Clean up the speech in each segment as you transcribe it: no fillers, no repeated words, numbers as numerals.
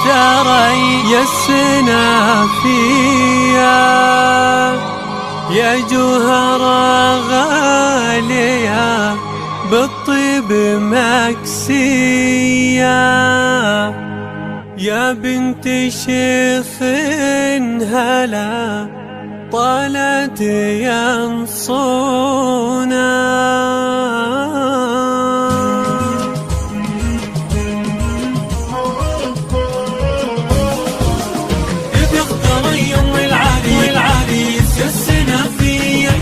تري يا السنافية يا جوهرة غالية بالطيب مكسية يا بنت شيخ هلا طالت ينصونا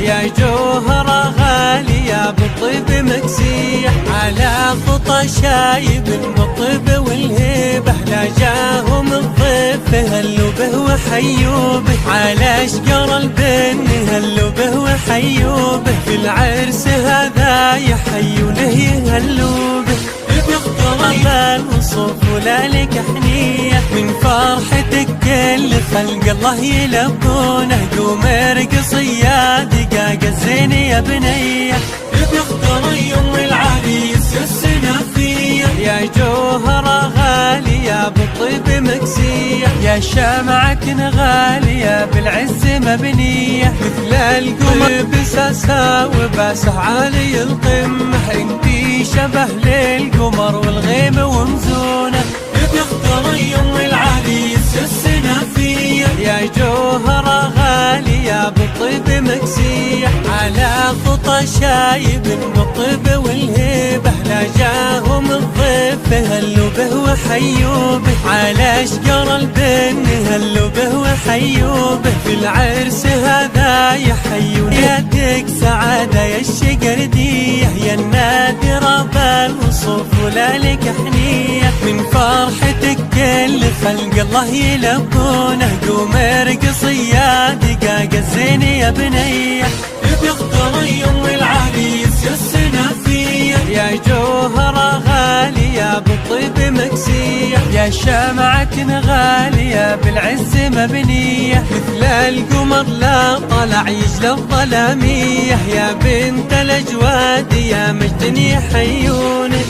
يا جوهرة غالية بالطيب مكسية على خطى شايب بالطيب والهيبة لا جاهم الضيف هلوا به وحيوا به على اشجار البن هلوا به وحيوا به في العرس هذا يحيوا له يهلوا به بيختار الوصوف ولا لك حنية من فرحتك كل خلق الله يلبونه قوم ارقصي يا دقاق الزين يا بنية بيختار يوم العريس السنافية يا جوهرة غالية بالطيب مكسية يا شمعة غالية بالعز مبنية مثل القمر بساسها وباسه عالي القمة انتي شبه للقمر والغيم ومزونة بيختار يوم العريس السنافية يا جوهرة غالية بالطيب مكسية على خطى شايب بالطيب والهيبة لا جاهم الضيف هلوا به وحيوا به على اشجار البن هلوا به وحيوا به في العرس هذا يحيون يدك سعادة يا الشقردية يا النادرة بالوصوف ولا لك حنية من فرحتك كل خلق الله يلبونه قوم ارقصي يا دقاق الزين يا بنية بيختار يوم العريس يا السنافية يا جوهرة غالية بالطيب مكسية يا شمعة غالية بالعز مبنية مثل القمر لا طلع يجلى الظلامية يا بنت الأجواد يا مجد يحيونك